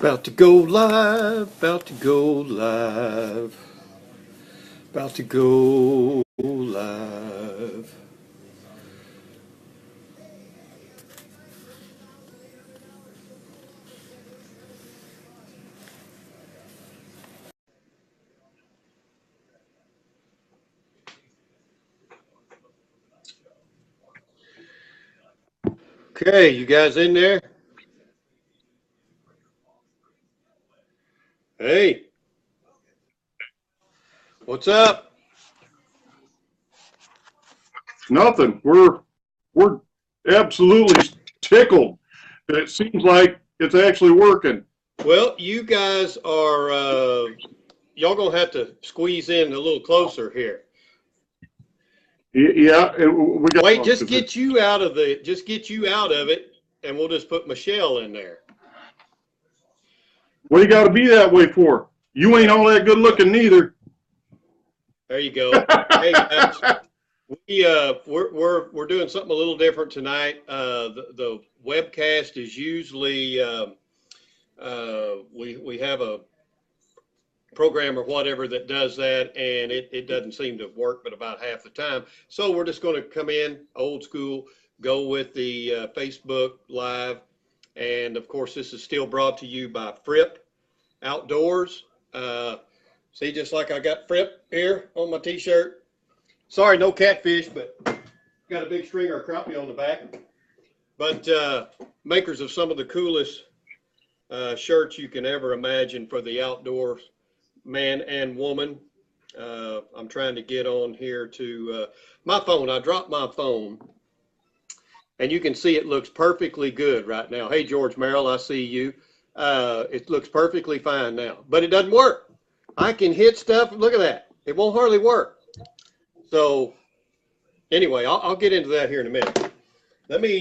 About to go live, about to go live, about to go live. Okay, you guys in there? Hey, what's up? Nothing. We're absolutely tickled that it seems like it's actually working. Well, you guys are, y'all gonna have to squeeze in a little closer here. Yeah, we got Wait, just get you out of it, and we'll just put Michelle in there. what do you got to be that way for? You ain't all that good looking neither. There you go. Hey guys, we're doing something a little different tonight. The webcast is usually we have a program or whatever that does that, and it doesn't seem to work but about half the time. So we're just going to come in old school, go with the Facebook Live, and of course this is still brought to you by Fripp Outdoors. See, just like I got Fripp here on my T-shirt. Sorry, no catfish, but got a big stringer of crappie on the back. But makers of some of the coolest shirts you can ever imagine for the outdoors man and woman. I'm trying to get on here to my phone. I dropped my phone, and you can see it looks perfectly good right now. Hey, George Merrill, I see you. It looks perfectly fine now, but it doesn't work. I can hit stuff. Look at that. It won't hardly work. So anyway, I'll get into that here in a minute. Let me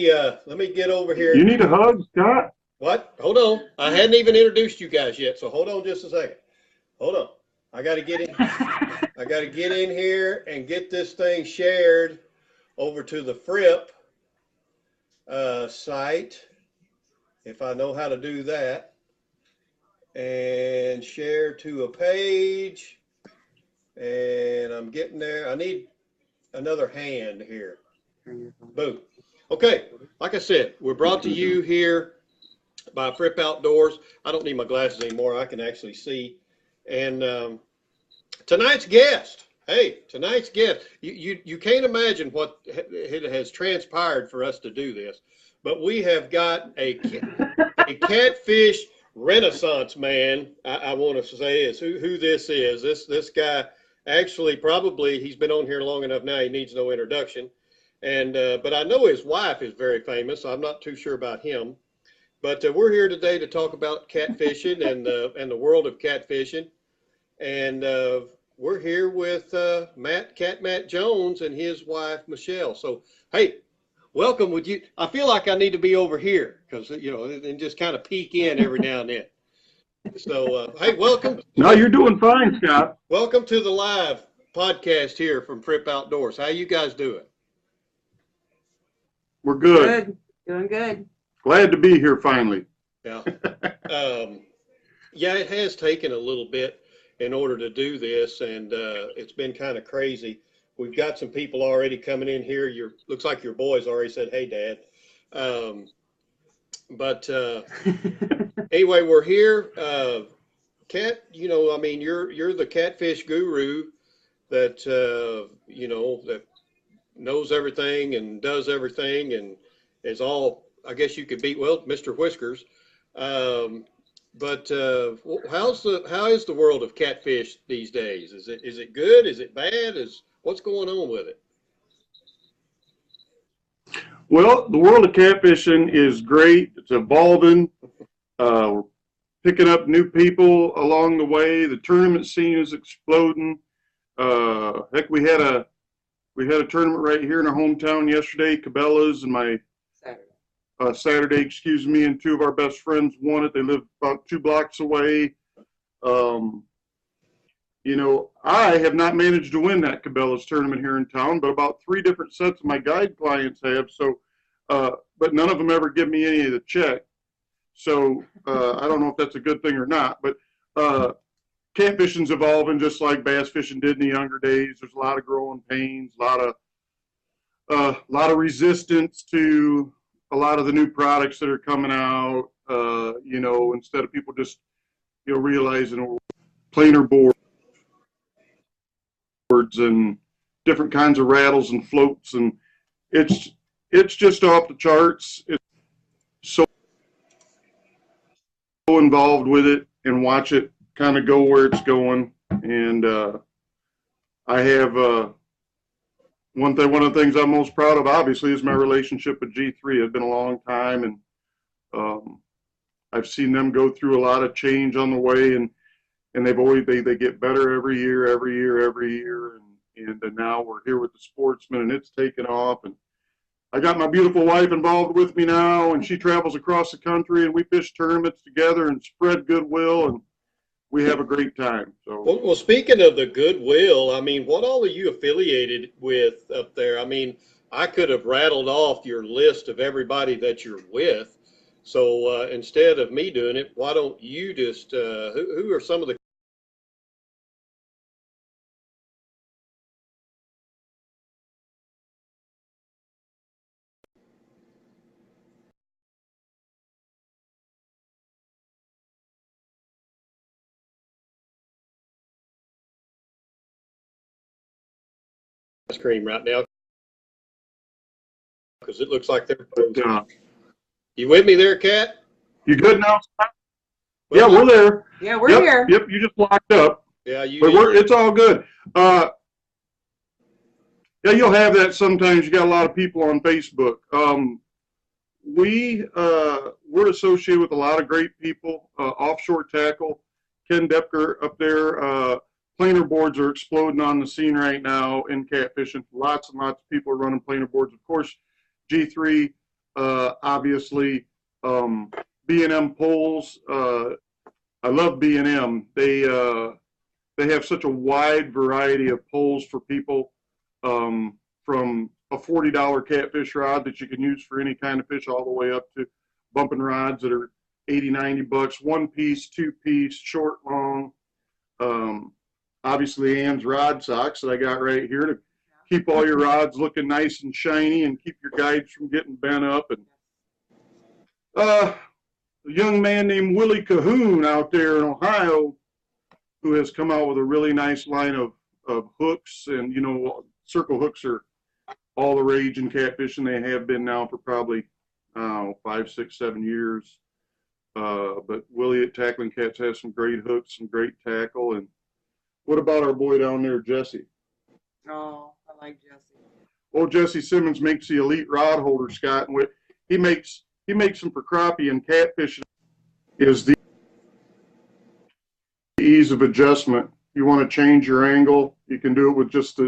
get over here. You need a hug, Scott? What? Hold on. I hadn't even introduced you guys yet, so hold on just a second. Hold on. I got to get in. I got to get in here and get this thing shared over to the Fripp site, if I know how to do that, and share to a page. And I'm getting there. I need another hand here. Boom. Okay. Like I said, we're brought to you here by Fripp Outdoors. I don't need my glasses anymore. I can actually see. And tonight's guest. Hey, tonight's guest. You can't imagine what it has transpired for us to do this, but we have got a catfish renaissance man. I want to say is who this is. This guy. Actually, probably he's been on here long enough now. He needs no introduction, and but I know his wife is very famous. I'm not too sure about him, but we're here today to talk about catfishing and the world of catfishing, and we're here with CatMatt Jones and his wife Michelle. So hey, welcome. Would you? I feel like I need to be over here because and just kind of peek in every now and then. So, hey, welcome. No, you're doing fine, Scott. Welcome to the live podcast here from Fripp Outdoors. How you guys doing? We're good. Good. Doing good. Glad to be here finally. Yeah. Yeah, it has taken a little bit in order to do this, and it's been kind of crazy. We've got some people already coming in here. Looks like your boys already said, "Hey, Dad." But anyway, we're here. Cat, I mean, you're the catfish guru that that knows everything and does everything and is all. I guess you could beat Mr. Whiskers. But how is the world of catfish these days? Is it good? Is it bad? What's going on with it? Well, the world of catfishing is great. It's evolving. We're picking up new people along the way. The tournament scene is exploding. Heck, we had a tournament right here in our hometown yesterday. Cabela's and my Saturday, excuse me, and two of our best friends won it. They live about 2 blocks away. I have not managed to win that Cabela's tournament here in town, but about 3 different sets of my guide clients have. So, but none of them ever give me any of the check. So I don't know if that's a good thing or not, but catfishing's evolving just like bass fishing did in the younger days. There's a lot of growing pains, a lot of resistance to a lot of the new products that are coming out. You know, instead of people just realizing planer boards and different kinds of rattles and floats, and it's just off the charts. It's so involved with it, and watch it kind of go where it's going. And I have one of the things I'm most proud of, obviously, is my relationship with G3. It's been a long time, and I've seen them go through a lot of change on the way, and they get better every year, and now we're here with the Sportsman, and it's taken off. And I got my beautiful wife involved with me now, and she travels across the country, and we fish tournaments together and spread goodwill, and we have a great time. So, well, speaking of the goodwill, I mean, what all are you affiliated with up there? I mean, I could have rattled off your list of everybody that you're with. So instead of me doing it, why don't you just, who are some of the ice cream right now? Because it looks like they're frozen. You with me there, Cat? You good now? Well, yeah, we're there. Yeah, we're here. Yep, you just locked up. Yeah, but it's all good. Yeah, you'll have that sometimes. You got a lot of people on Facebook. We're associated with a lot of great people. Offshore tackle, Ken Depker up there. Planer boards are exploding on the scene right now in catfishing. Lots and lots of people are running planer boards. Of course, G3, obviously, B&M poles. I love B&M. They have such a wide variety of poles for people, from a $40 catfish rod that you can use for any kind of fish, all the way up to bumping rods that are $80, $90, one piece, two piece, short, long. Obviously, Ann's rod socks that I got right here to keep all your rods looking nice and shiny and keep your guides from getting bent up. And a young man named Willie Cahoon out there in Ohio, who has come out with a really nice line of hooks. And, circle hooks are all the rage in catfishing. They have been now for probably 5, 6, 7 years. But Willie at Tackling Cats has some great hooks, some great tackle. And what about our boy down there, Jesse? Oh, I like Jesse. Old Jesse Simmons makes the elite rod holder, Scott. And he makes them for crappie, and catfishing is the ease of adjustment. You want to change your angle, you can do it with just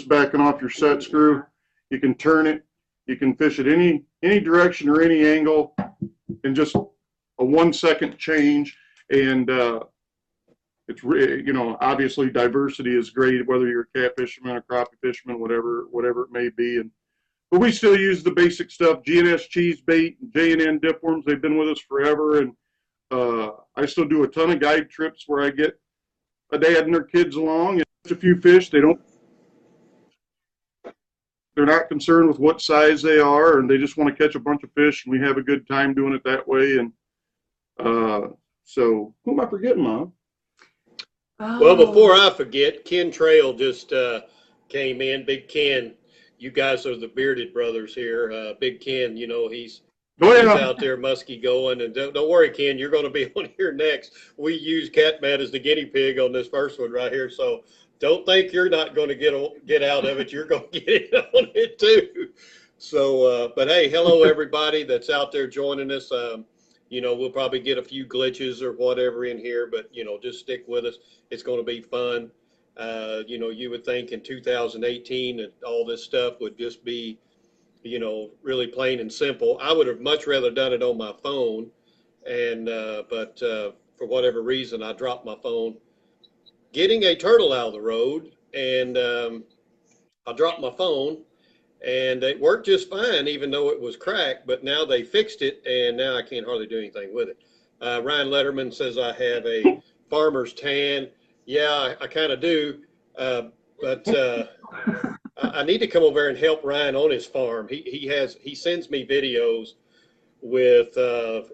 backing off your set screw. You can turn it. You can fish it any direction or any angle in just a 1 second change. And it's obviously diversity is great, whether you're a catfisherman, a crappie fisherman, whatever it may be. But we still use the basic stuff: G&S cheese bait, J&N dip worms. They've been with us forever, and I still do a ton of guide trips where I get a dad and their kids along and catch a few fish. They're not concerned with what size they are, and they just want to catch a bunch of fish, and we have a good time doing it that way. And so, who am I forgetting, Mom? Oh. Well, before I forget, Ken Trail just came in. Big Ken, you guys are the bearded brothers here. Big Ken, he's out there musky going. And don't worry, Ken, you're going to be on here next. We use CatMatt as the guinea pig on this first one right here. So don't think you're not going to get out of it. You're going to get it on it too. So, but hey, hello everybody that's out there joining us. We'll probably get a few glitches or whatever in here, but just stick with us. It's going to be fun. You would think in 2018 that all this stuff would just be, really plain and simple. I would have much rather done it on my phone, and but for whatever reason, I dropped my phone getting a turtle out of the road, and I dropped my phone, and it worked just fine, even though it was cracked. But now they fixed it, and now I can't hardly do anything with it. Ryan Letterman says I have a farmer's tan. Yeah, I kind of do, but I need to come over there and help Ryan on his farm. He sends me videos with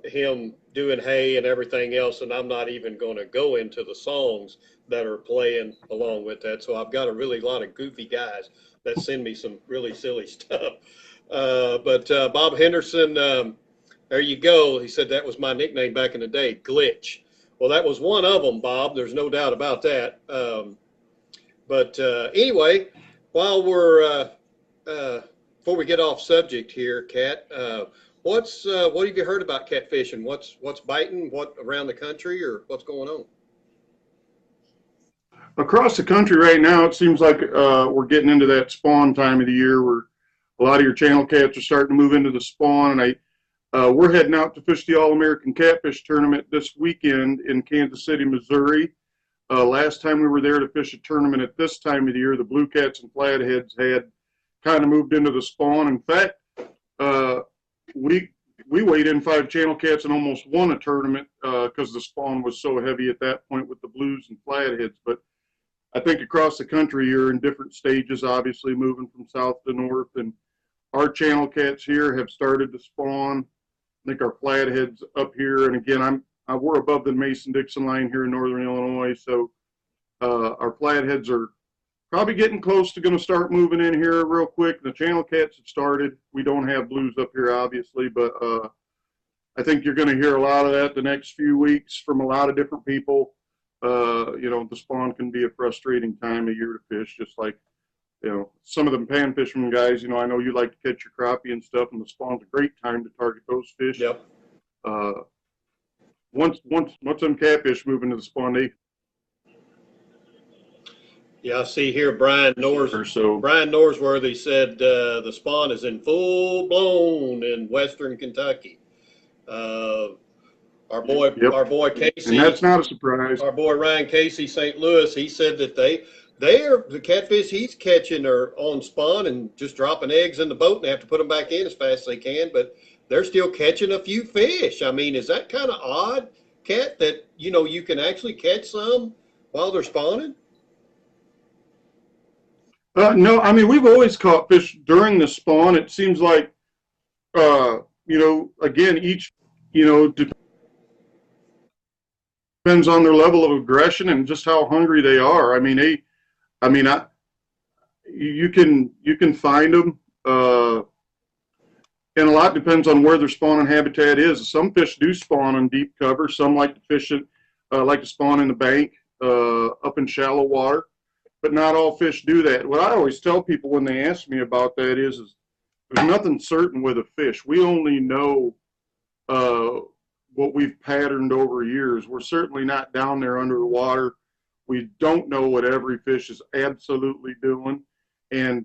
him doing hay and everything else, and I'm not even going to go into the songs that are playing along with that. So I've got a really lot of goofy guys that send me some really silly stuff. But Bob Henderson, there you go. He said that was my nickname back in the day, Glitch. Well, that was one of them, Bob. There's no doubt about that. But anyway, while we're before we get off subject here, Cat, what have you heard about catfishing? What's biting? What around the country, or what's going on? Across the country right now, it seems like we're getting into that spawn time of the year where a lot of your channel cats are starting to move into the spawn. And we're heading out to fish the All-American Catfish Tournament this weekend in Kansas City, Missouri. Last time we were there to fish a tournament at this time of the year, the blue cats and flatheads had kind of moved into the spawn. In fact, we weighed in 5 channel cats and almost won a tournament because the spawn was so heavy at that point with the blues and flatheads. But I think across the country you're in different stages, obviously moving from south to north, and our channel cats here have started to spawn. I think our flatheads up here, and again, we're above the Mason-Dixon line here in northern Illinois, so our flatheads are probably getting close to going to start moving in here real quick. The channel cats have started. We don't have blues up here, obviously, but I think you're going to hear a lot of that the next few weeks from a lot of different people. You know, the spawn can be a frustrating time of year to fish, just like, you know, some of them pan fishermen guys, you know, I know you like to catch your crappie and stuff, and the spawn's a great time to target those fish. Yep. Once them catfish move into the spawn, Yeah, I see here Brian Norsworthy said the spawn is in full blown in western Kentucky. Our boy Casey, and that's not a surprise. Our boy Ryan Casey, St. Louis, he said that the catfish he's catching are on spawn and just dropping eggs in the boat, and they have to put them back in as fast as they can, but they're still catching a few fish. I mean, is that kind of odd, Cat, that, you know, you can actually catch some while they're spawning? No, I mean, we've always caught fish during the spawn. It seems like, you know, again, each, you know, depends on their level of aggression and just how hungry they are. I mean, you can find them, and a lot depends on where their spawning habitat is. Some fish do spawn on deep cover. Some like to fish it, like to spawn in the bank, up in shallow water. But not all fish do that. What I always tell people when they ask me about that is there's nothing certain with a fish. We only know what we've patterned over years. We're certainly not down there under the water. We don't know what every fish is absolutely doing. And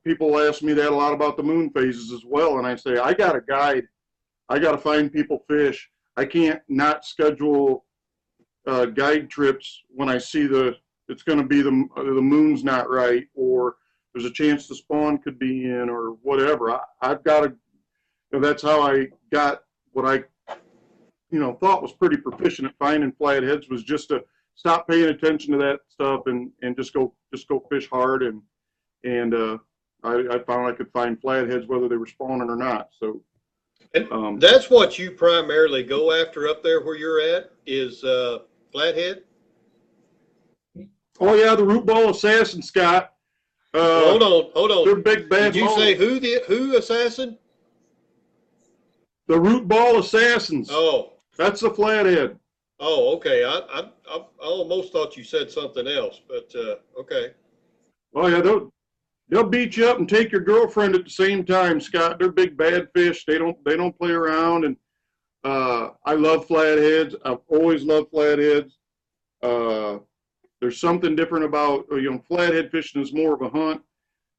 people ask me that a lot about the moon phases as well. And I say, I got a guide. I got to find people fish. I can't not schedule guide trips when I see it's going to be the moon's not right, or there's a chance the spawn could be in, or whatever. I've got to, you know, that's how I got what I, you know, thought was pretty proficient at finding flatheads, was just to stop paying attention to that stuff and just go fish hard. And I found I could find flatheads whether they were spawning or not. So and that's what you primarily go after up there where you're at, is flathead? Oh yeah, the root ball assassin, Scott. Hold on. They're big bad. Did you say who assassin? The root ball assassins. Oh, that's the flathead. Oh, okay. I almost thought you said something else, but okay. Oh yeah, they'll beat you up and take your girlfriend at the same time, Scott. They're big bad fish. They don't play around. And I love flatheads. I've always loved flatheads. There's something different about, you know, flathead fishing is more of a hunt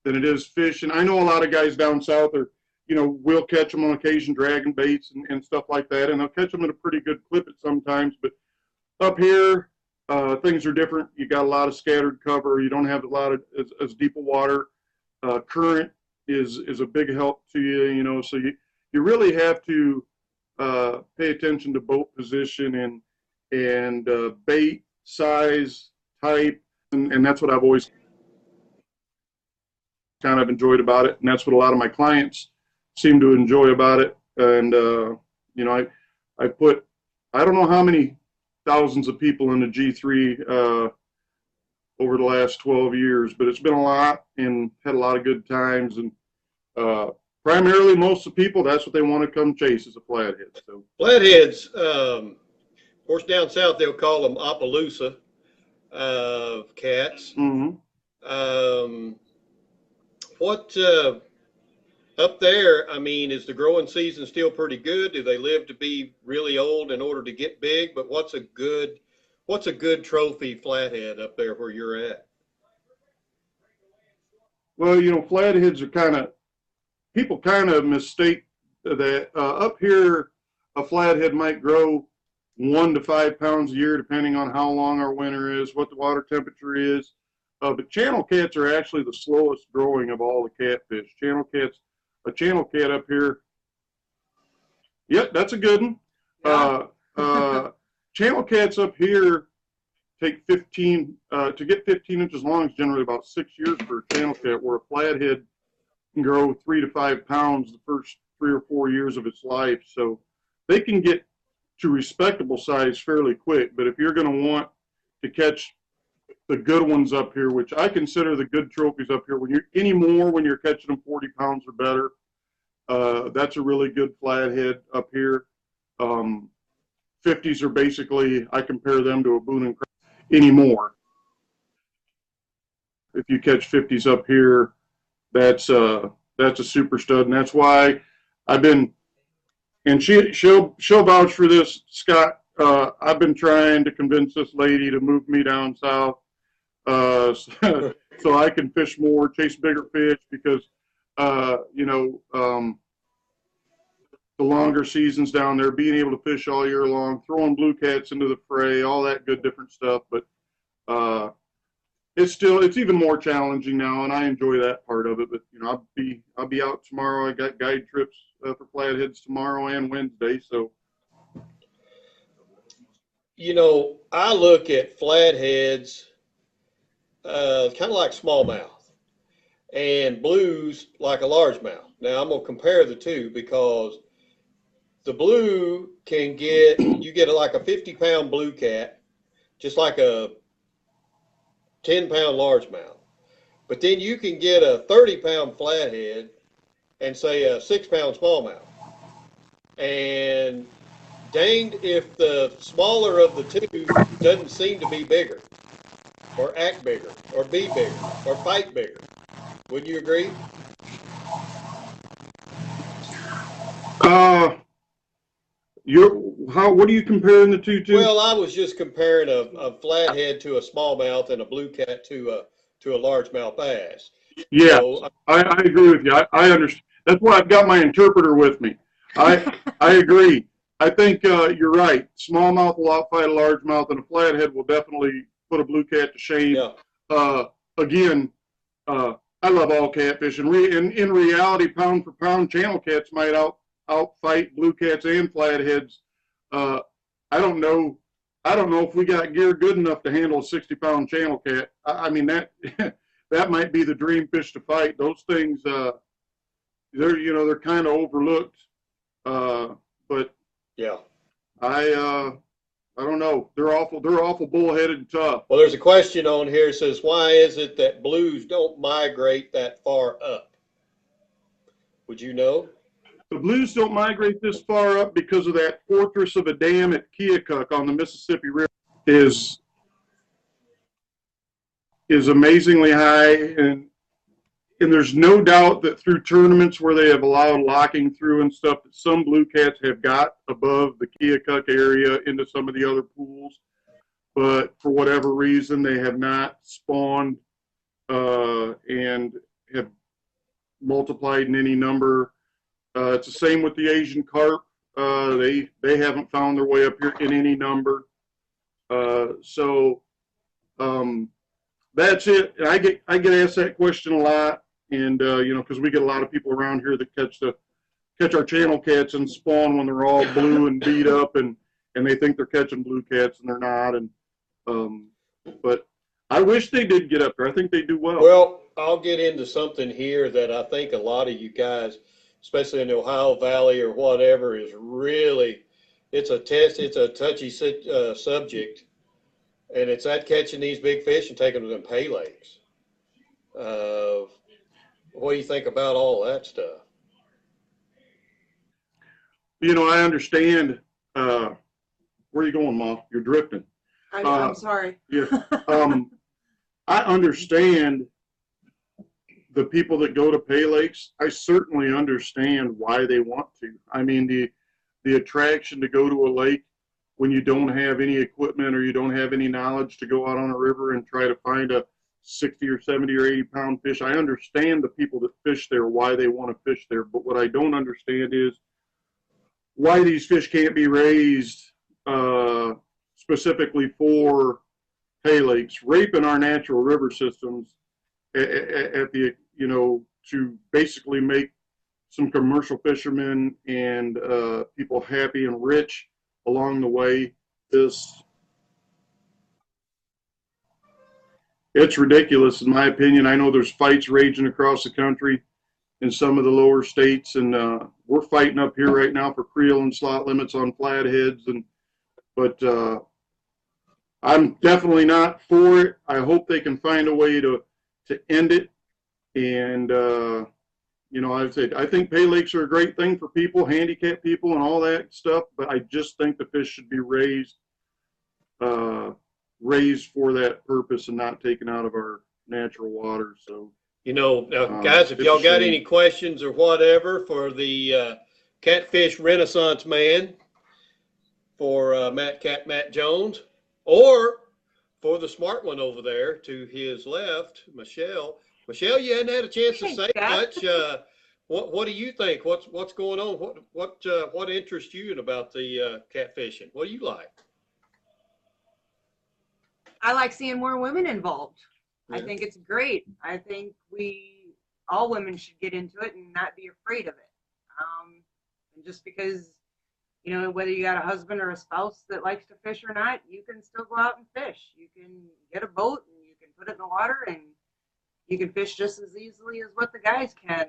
than it is fishing. I know a lot of guys down south are, you know, will catch them on occasion, dragging baits and stuff like that, and they'll catch them at a pretty good clip at sometimes. But up here, things are different. You got a lot of scattered cover. You don't have a lot of as deep a water. Current is a big help to you, you know, so you really have to pay attention to boat position and bait, size, type, and that's what I've always kind of enjoyed about it, and that's what a lot of my clients seem to enjoy about it. And you know, I put, I don't know how many thousands of people in the G3 over the last 12 years, but it's been a lot and had a lot of good times. And primarily, most of the people, that's what they want to come chase is a flathead. So Flatheads, of course, down south they'll call them Appaloosa cats. mm-hmm. What up there? I mean, is the growing season still pretty good? Do they live to be really old in order to get big? But what's a good trophy flathead up there where you're at? Well, you know, flatheads are kind of, people kind of mistake that. Up here, a flathead might grow 1 to 5 pounds a year, depending on how long our winter is, what the water temperature is. But channel cats are actually the slowest growing of all the catfish. Channel cats, a channel cat up here. Yep, that's a good one. Yeah. Channel cats up here take 15, to get 15 inches long is generally about 6 years for a channel cat, where a flathead can grow 3 to 5 pounds the first 3 or 4 years of its life. So they can get to respectable size fairly quick. But if you're going to want to catch the good ones up here, which I consider the good trophies up here, when you're catching them 40 pounds or better, that's a really good flathead up here. 50s are basically, I compare them to a Boone and Crown anymore. If you catch 50s up here, that's a super stud, and that's why I've been, and she'll vouch for this, Scott. I've been trying to convince this lady to move me down south so I can fish more, chase bigger fish, because you know, the longer seasons down there, being able to fish all year long, throwing blue cats into the fray, all that good different stuff. But it's even more challenging now, and I enjoy that part of it. But you know, I'll be out tomorrow. I got guide trips for flatheads tomorrow and Wednesday. So, You know, I look at flatheads kind of like smallmouth, and blues like a largemouth. Now I'm gonna compare the two because the blue can get, you get like a 50-pound blue cat, just like a 10-pound largemouth. But then you can get a 30-pound flathead and say a 6-pound smallmouth. And danged if the smaller of the two doesn't seem to be bigger, or act bigger, or be bigger, or fight bigger. Wouldn't you agree? What are you comparing the two to? Well, I was just comparing a flathead to a smallmouth and a blue cat to a largemouth bass. Yeah, So, I agree with you. I understand. That's why I've got my interpreter with me. I agree. I think you're right. Smallmouth will outfight a largemouth, and a flathead will definitely put a blue cat to shame. yeah. Again, I love all catfish, and in reality, pound for pound, channel cats might outfight blue cats and flatheads. I don't know if we got gear good enough to handle a 60-pound channel cat. I mean, that that might be the dream fish to fight. Those things, they're kind of overlooked. But Yeah. I don't know. They're awful bullheaded and tough. Well, there's a question on here that says, why is it that blues don't migrate that far up? Would you know? The blues don't migrate this far up because of that fortress of a dam at Keokuk on the Mississippi River is amazingly high, and there's no doubt that through tournaments where they have allowed locking through and stuff, that some blue cats have got above the Keokuk area into some of the other pools, but for whatever reason they have not spawned and have multiplied in any number. It's the same with the Asian carp. They haven't found their way up here in any number. So that's it. I get asked that question a lot. And you know, because we get a lot of people around here that catch our channel cats and spawn when they're all blue and beat up, and they think they're catching blue cats and they're not. And but I wish they did get up there. I think they do well. Well, I'll get into something here that I think a lot of you guys, especially in the Ohio Valley or whatever, is really, it's a touchy subject, and it's at catching these big fish and taking them to them pay lakes. What do you think about all that stuff? You know, I understand. Where are you going, Mom? You're drifting. I'm sorry. Yeah. I understand the people that go to pay lakes. I certainly understand why they want to. I mean, the attraction to go to a lake when you don't have any equipment or you don't have any knowledge to go out on a river and try to find a 60 or 70 or 80 pound fish. I understand the people that fish there, why they want to fish there. But what I don't understand is why these fish can't be raised specifically for pay lakes, raping our natural river systems at the, you know, to basically make some commercial fishermen and people happy and rich along the way. It's ridiculous in my opinion. I know there's fights raging across the country in some of the lower states, and we're fighting up here right now for creel and slot limits on flatheads, but I'm definitely not for it. I hope they can find a way to end it. And you know, I think pay lakes are a great thing for people, handicapped people, and all that stuff. But I just think the fish should be raised for that purpose and not taken out of our natural waters. So, you know, guys, if y'all got any questions or whatever for the catfish renaissance man, for CatMatt Jones, or for the smart one over there to his left, Michelle. Michelle, you hadn't had a chance to say much. What do you think? What's going on? What interests you about the catfishing? What do you like? I like seeing more women involved. Yeah. I think it's great. I think all women should get into it and not be afraid of it. And just because, you know, whether you got a husband or a spouse that likes to fish or not, you can still go out and fish. You can get a boat and you can put it in the water and you can fish just as easily as what the guys can.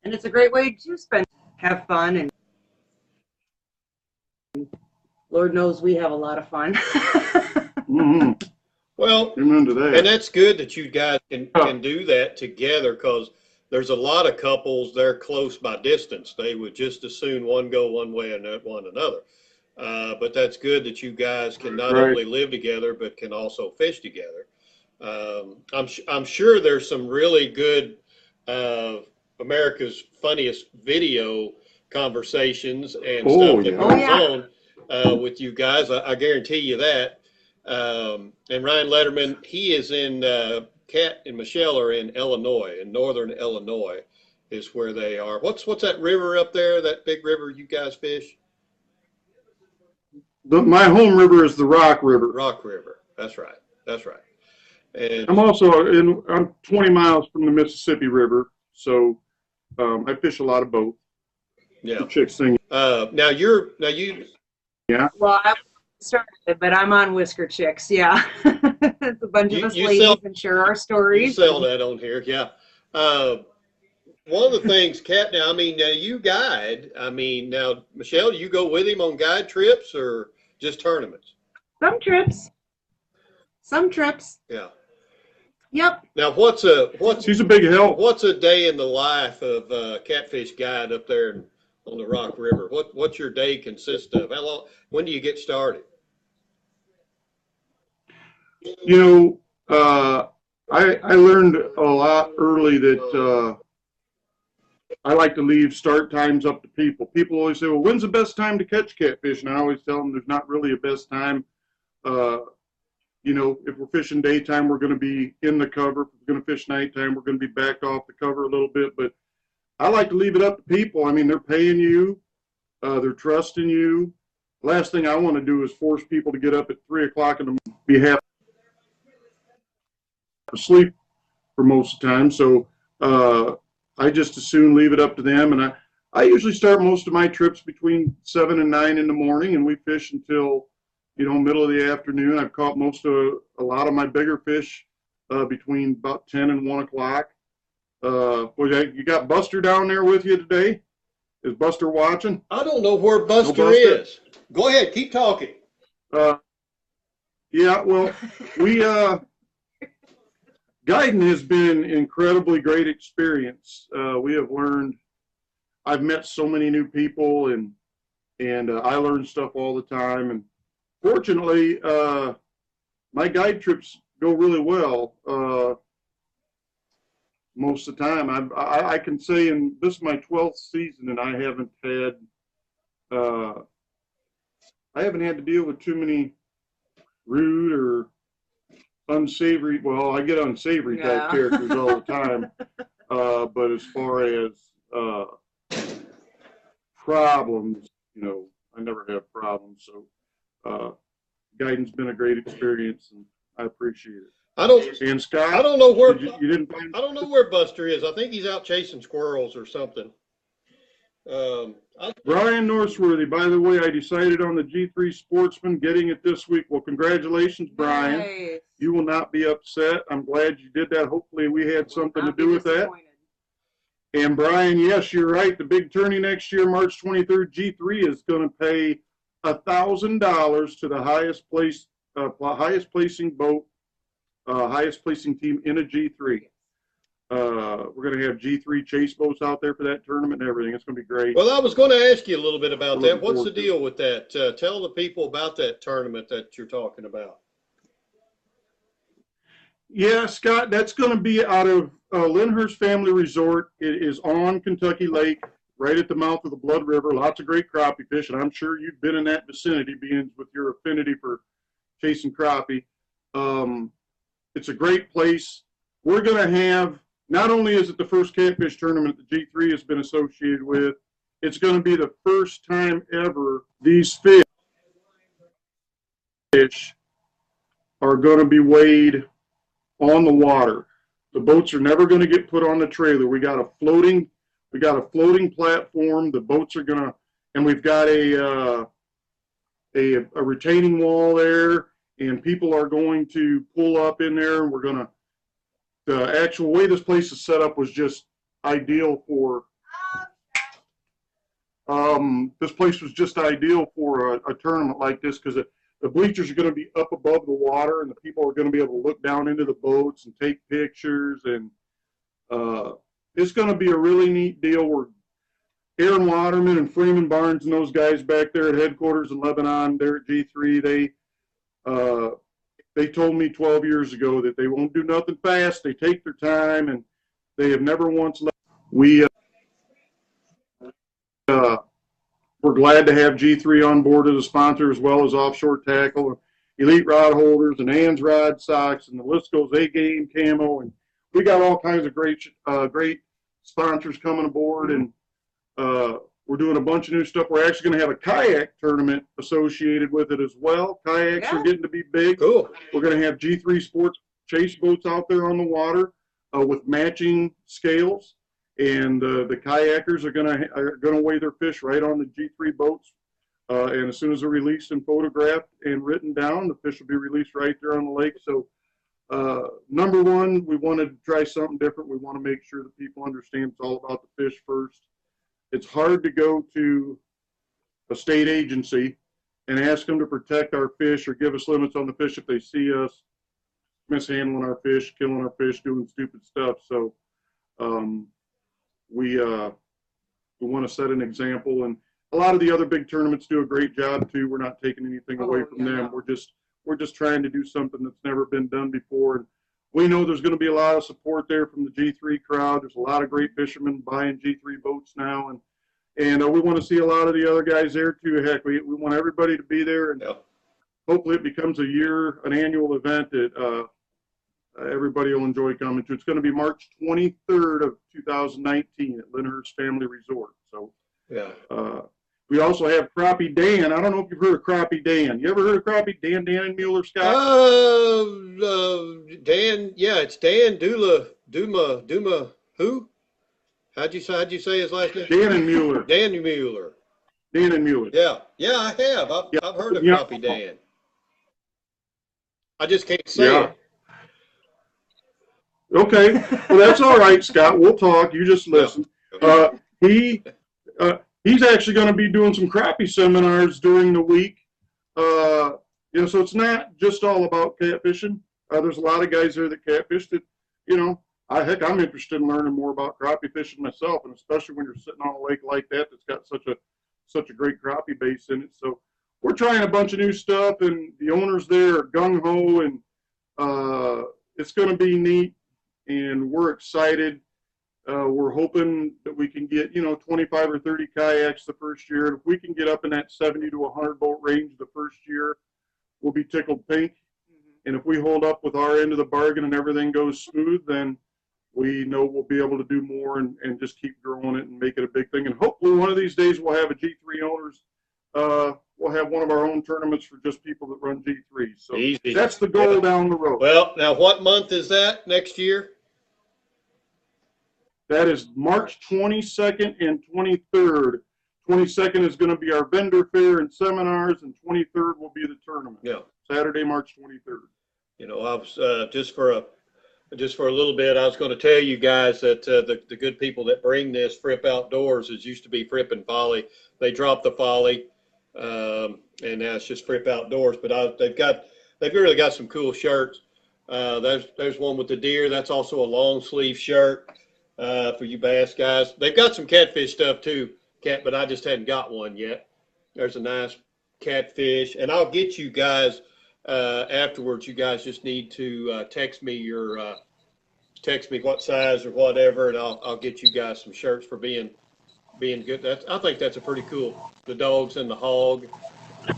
And it's a great way to have fun. And Lord knows we have a lot of fun. mm-hmm. Well, amen to that. And that's good that you guys can do that together, because there's a lot of couples, they're close by distance. They would just as soon one go one way and one another. But that's good that you guys can not only live together, but can also fish together. I'm sure there's some really good America's Funniest Video conversations and stuff that goes on with you guys. I guarantee you that. And Ryan Letterman, he is in Kat and Michelle are in Illinois, in northern Illinois is where they are. What's that river up there, that big river you guys fish? My home river is the Rock River. Rock River. That's right. That's right. And I'm 20 miles from the Mississippi River, so I fish a lot of both. Yeah. The chicks sing. Now you. Yeah. Well, I started, but I'm on Whisker Chicks. Yeah. It's a bunch of us ladies and share our stories. You sell that on here, yeah. One of the things, Kat, now, I mean, now you guide. I mean, now, Michelle, do you go with him on guide trips or just tournaments? Some trips. Some trips. Yeah. Yep. Now, She's a big help. What's a day in the life of a catfish guide up there on the Rock River? What's your day consist of? How long? When do you get started? You know, I learned a lot early that I like to leave start times up to people. People always say, well, when's the best time to catch catfish? And I always tell them there's not really a best time. You know, if we're fishing daytime, we're going to be in the cover. If we're going to fish nighttime, we're going to be backed off the cover a little bit. But I like to leave it up to people. I mean, they're paying you. They're trusting you. Last thing I want to do is force people to get up at 3 o'clock and be half asleep for most of the time. So I just as soon leave it up to them. And I usually start most of my trips between 7 and 9 in the morning, and we fish until, middle of the afternoon. I've caught a lot of my bigger fish between about 10 and 1 o'clock. You got Buster down there with you today? Is Buster watching? I don't know where Buster, is. Go ahead, keep talking. Yeah, well, guiding has been an incredibly great experience. We have learned, I've met so many new people, and I learn stuff all the time. And fortunately, my guide trips go really well most of the time. I can say, and this is my 12th season, and I haven't had to deal with too many rude or unsavory. Well, I get unsavory type characters all the time. But as far as problems, I never have problems. So guiding's been a great experience, and I appreciate it. And Scott, I don't know where you didn't find. I don't know where Buster is. I think he's out chasing squirrels or something. Brian Northworthy, by the way, I decided on the G3 Sportsman, getting it this week. Well, congratulations, Brian. Nice. You will not be upset. I'm glad you did that. Hopefully we had something to do with that. And Brian, yes, you're right. The big tourney next year, March 23rd, G3 is going to pay $1,000 to the highest placing boat, highest placing team in a G3. We're going to have G3 chase boats out there for that tournament and everything. It's going to be great. Well, I was going to ask you a little bit about that. What's the deal with that? Tell the people about that tournament that you're talking about. Yeah, Scott, that's going to be out of Lyndhurst Family Resort. It is on Kentucky Lake, right at the mouth of the Blood River. Lots of great crappie fish, and I'm sure you've been in that vicinity, being with your affinity for chasing crappie. It's a great place. We're going to have, not only is it the first catfish tournament that G3 has been associated with, it's going to be the first time ever these fish are going to be weighed on the water. The boats are never going to get put on the trailer. We got a floating platform. The boats are going to, and we've got a retaining wall there, and people are going to pull up in there, and we're going to, the actual way this place is set up was just ideal for, this place was just ideal for a tournament like this, because the bleachers are going to be up above the water, and the people are going to be able to look down into the boats and take pictures, and it's going to be a really neat deal. Where Aaron Waterman and Freeman Barnes and those guys back there at headquarters in Lebanon, they're at G3, they told me 12 years ago that they won't do nothing fast. They take their time, and they have never once left. We're glad to have G3 on board as a sponsor, as well as Offshore Tackle, Elite Rod Holders, and Ann's Rod Socks, and the list goes, A-Game, Camo, and we got all kinds of great sponsors coming aboard, and we're doing a bunch of new stuff. We're actually going to have a kayak tournament associated with it as well. Kayaks are getting to be big. Cool. We're going to have G3 Sports chase boats out there on the water with matching scales. And the kayakers are gonna weigh their fish right on the G3 boats, and as soon as they're released and photographed and written down, the fish will be released right there on the lake. So, number one, we wanted to try something different. We want to make sure that people understand it's all about the fish first. It's hard to go to a state agency and ask them to protect our fish or give us limits on the fish if they see us mishandling our fish, killing our fish, doing stupid stuff. So. We want to set an example, and a lot of the other big tournaments do a great job too. We're not taking anything away from them. We're just trying to do something that's never been done before, and we know there's going to be a lot of support there from the G3 crowd. There's a lot of great fishermen buying G3 boats now, and we want to see a lot of the other guys there too. Heck, we want everybody to be there, and hopefully it becomes an annual event that everybody will enjoy coming to. It's going to be March 23rd of 2019 at Lyndhurst Family Resort. So, we also have Crappie Dan. I don't know if you've heard of Crappie Dan. You ever heard of Crappie Dan? Dan and Mueller, Scott? Dan. Yeah, it's Dan Duma. Who? How'd you say his last name? Dan Mueller. Dan Mueller. Dan Mueller. Yeah, yeah, I have. I've heard of Crappie Dan. I just can't say it. Okay, well that's all right, Scott. We'll talk. You just listen. Yeah. He's actually going to be doing some crappie seminars during the week. So it's not just all about catfishing. There's a lot of guys there that catfish that, I'm interested in learning more about crappie fishing myself, and especially when you're sitting on a lake like that that's got such a great crappie base in it. So we're trying a bunch of new stuff, and the owners there are gung ho, and it's going to be neat, and we're excited. We're hoping that we can get 25 or 30 kayaks the first year, and if we can get up in that 70 to 100 boat range the first year, we'll be tickled pink. And if we hold up with our end of the bargain and everything goes smooth, then we know we'll be able to do more and just keep growing it and make it a big thing. And hopefully one of these days we'll have a G3 owners. We'll have one of our own tournaments for just people that run G3. So Easy. That's the goal down the road. Well, now what month is that next year? That is March 22nd and 23rd. 22nd is going to be our vendor fair and seminars, and 23rd will be the tournament. Yeah. Saturday, March 23rd. I was just for a little bit, I was going to tell you guys that the good people that bring this Fripp Outdoors, it used to be Fripp and Folly. They dropped the Folly, and now it's just Fripp Outdoors. But they've really got some cool shirts. There's one with the deer. That's also a long sleeve shirt for you bass guys. They've got some catfish stuff too, but I just hadn't got one yet. There's a nice catfish, and I'll get you guys. Afterwards, you guys just need to text me what size or whatever, and I'll get you guys some shirts for being good. I think that's a pretty cool. The dogs and the hog.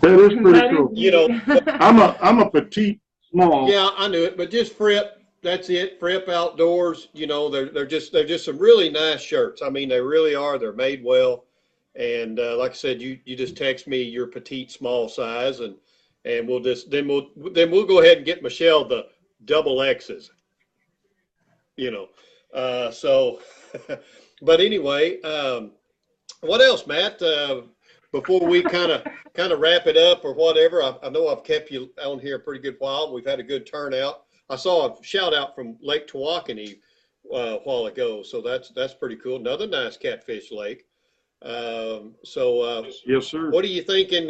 That is pretty cool. I'm a petite, small. Yeah, I knew it, but just Fripp. That's it. Fripp Outdoors. They're just some really nice shirts. I mean, they really are. They're made well, and like I said, you just text me your petite, small size, and we'll go ahead and get Michelle the double X's. So, but anyway, what else, Matt? Before we kind of wrap it up or whatever, I know I've kept you on here a pretty good while. We've had a good turnout. I saw a shout out from Lake Tawakoni a while ago, so that's pretty cool. Another nice catfish lake. Yes, sir. What are you thinking?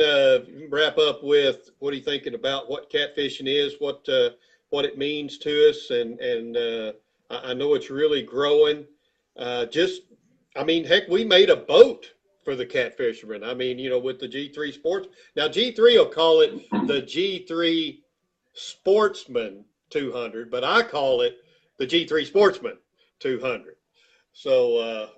Wrap up with what are you thinking about what catfishing is, what it means to us, and I know it's really growing. Heck, we made a boat for the catfishermen. I mean, with the G3 Sports. Now G3 will call it the G3 Sportsman 200, but I call it the G3 Sportsman 200. So,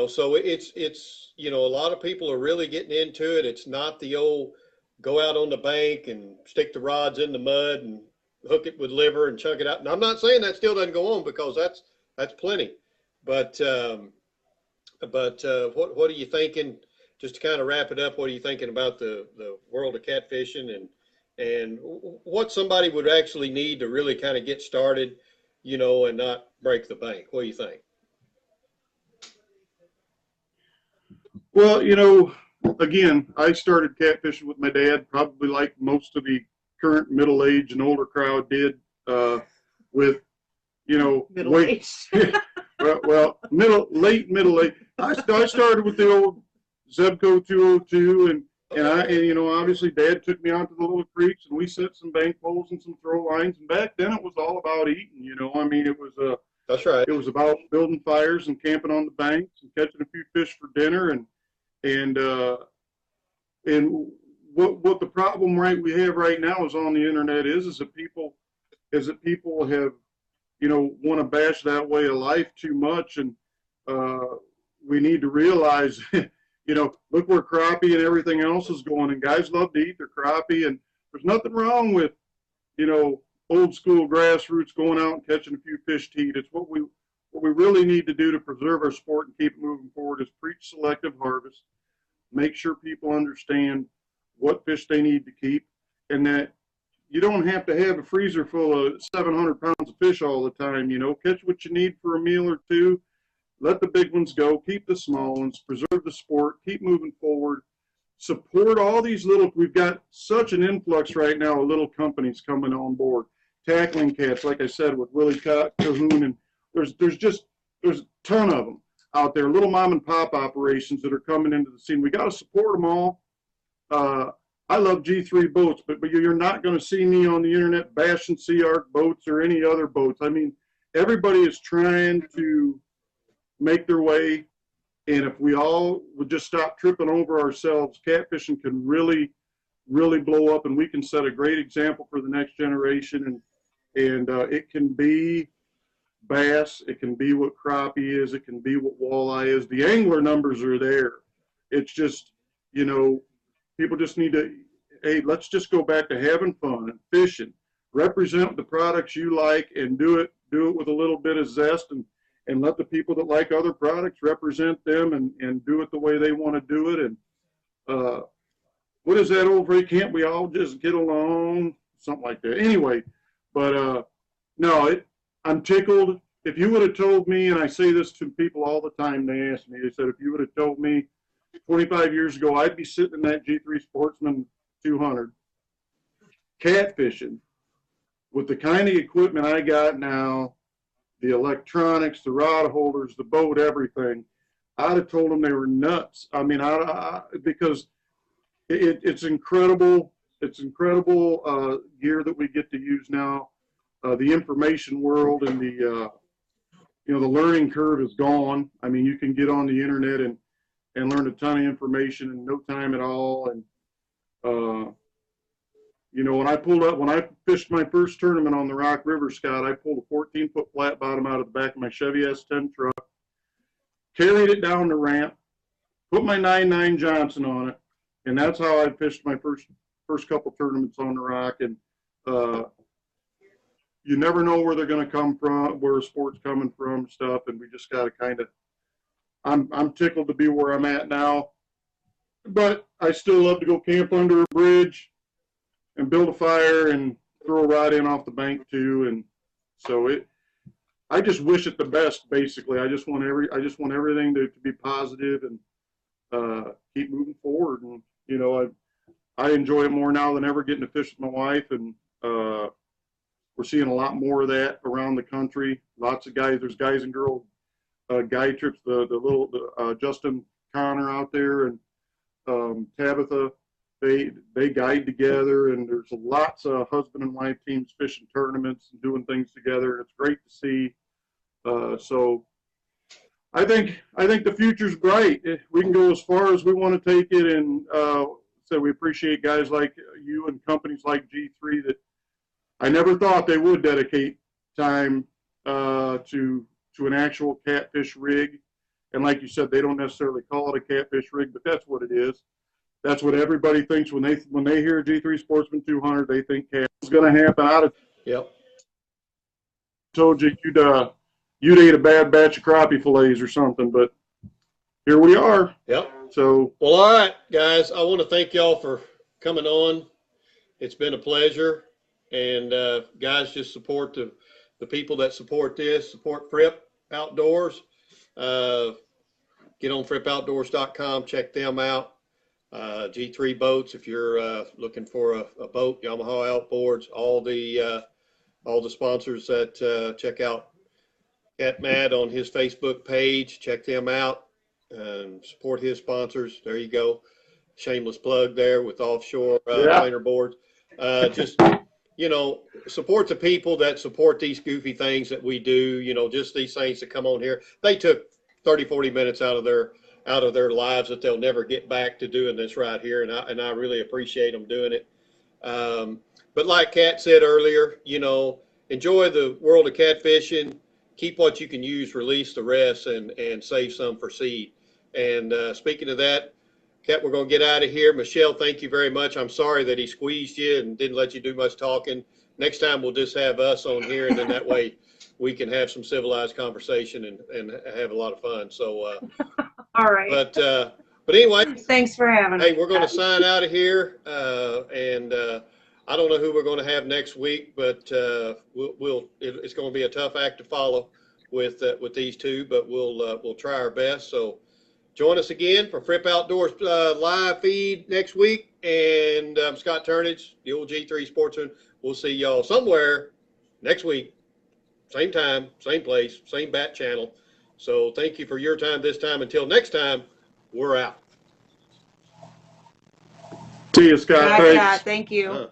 so it's a lot of people are really getting into it. It's not the old go out on the bank and stick the rods in the mud and hook it with liver and chunk it out. And I'm not saying that still doesn't go on, because that's plenty. But what are you thinking? Just to kind of wrap it up, what are you thinking about the world of catfishing and what somebody would actually need to really kind of get started, and not break the bank? What do you think? Well, again, I started catfishing with my dad, probably like most of the current middle-aged and older crowd did, with, Middle-aged. late middle age. I started with the old Zebco 202, and obviously Dad took me out to the little creeks, and we set some bank poles and some throw lines. And back then it was all about eating. It was That's right. It was about building fires and camping on the banks and catching a few fish for dinner. And what the problem we have right now is on the internet is that people have want to bash that way of life too much, and we need to realize look where crappie and everything else is going, and guys love to eat their crappie, and there's nothing wrong with old school grassroots going out and catching a few fish to eat. It's what we really need to do to preserve our sport and keep it moving forward is preach selective harvest, make sure people understand what fish they need to keep, and that you don't have to have a freezer full of 700 pounds of fish all the time. You know, catch what you need for a meal or two. Let the big ones go. Keep the small ones. Preserve the sport. Keep moving forward. Support all these little. We've got such an influx right now of little companies coming on board. Tackling Cats, like I said, with Willie Cahoon, and there's a ton of them out there. Little mom and pop operations that are coming into the scene. We got to support them all. I love G3 boats, but you're not going to see me on the internet bashing Sea Arc boats or any other boats. I mean, everybody is trying to make their way, and if we all would just stop tripping over ourselves, catfishing can really, really blow up, and we can set a great example for the next generation. And it can be bass, it can be what crappie is, it can be what walleye is. The angler numbers are there. It's just, you know, people just need to, hey, let's just go back to having fun and fishing. Represent the products you like and do it with a little bit of zest, and let the people that like other products represent them and do it the way they want to do it. And what is that old phrase? Can't we all just get along? Something like that. Anyway, but no, I'm tickled. If you would have told me, and I say this to people all the time, they ask me, they said, if you would have told me 25 years ago, I'd be sitting in that G3 Sportsman 200 catfishing with the kind of equipment I got now, the electronics, the rod holders, the boat, everything, I'd have told them they were nuts. I mean, because it's incredible. It's incredible gear that we get to use now. The information world and the learning curve is gone. I mean, you can get on the internet and learn a ton of information in no time at all. And when I fished my first tournament on the Rock River, Scott, I pulled a 14-foot flat bottom out of the back of my Chevy S10 truck, carried it down the ramp, put my 9.9 Johnson on it, and that's how I fished my first couple tournaments on the Rock. And you never know where they're going to come from, where a sport's coming from, stuff, and we just got to kind of. I'm tickled to be where I'm at now, but I still love to go camp under a bridge and build a fire and throw a rod in off the bank too. And so I just wish it the best. Basically, I just want everything to be positive and keep moving forward. And I enjoy it more now than ever, getting to fish with my wife, and we're seeing a lot more of that around the country. Lots of guys. There's guys and girls guide trips. The Justin Connor out there and Tabitha. They guide together, and there's lots of husband and wife teams fishing tournaments and doing things together, and it's great to see. So I think the future's bright. We can go as far as we want to take it, and so we appreciate guys like you and companies like G3 that I never thought they would dedicate time to an actual catfish rig. And like you said, they don't necessarily call it a catfish rig, but that's what it is. That's what everybody thinks when they hear G3 Sportsman 200. They think catfish is going to happen. I'd have told you you'd ate a bad batch of crappie fillets or something, but here we are. Yep. So well, all right, guys. I want to thank y'all for coming on. It's been a pleasure, and guys, just support the people that support this. Support Fripp Outdoors. Get on frippoutdoors.com. Check them out. G3 boats. If you're looking for a boat, Yamaha outboards. All the sponsors that check out CatMatt on his Facebook page. Check them out and support his sponsors. There you go. Shameless plug there with offshore planer boards. Just support the people that support these goofy things that we do. Just these things that come on here. They took 30-40 minutes out of their lives that they'll never get back to doing this right here, and I really appreciate them doing it. But like Kat said earlier, enjoy the world of catfishing. Keep what you can use, release the rest, and save some for seed. And speaking of that, Kat, we're going to get out of here. Michelle, thank you very much. I'm sorry that he squeezed you and didn't let you do much talking. Next time we'll just have us on here, and then that way we can have some civilized conversation and have a lot of fun. So, all right. But anyway, thanks for having me. Hey, we're going to sign out of here, and I don't know who we're going to have next week, but it's going to be a tough act to follow with these two, but we'll try our best. So join us again for Fripp Outdoors live feed next week. And I'm Scott Turnage, the old G3 Sportsman. We'll see y'all somewhere next week. Same time, same place, same bat channel. So thank you for your time this time. Until next time, we're out. See you, Scott. Bye, Thanks. Scott. Thank you.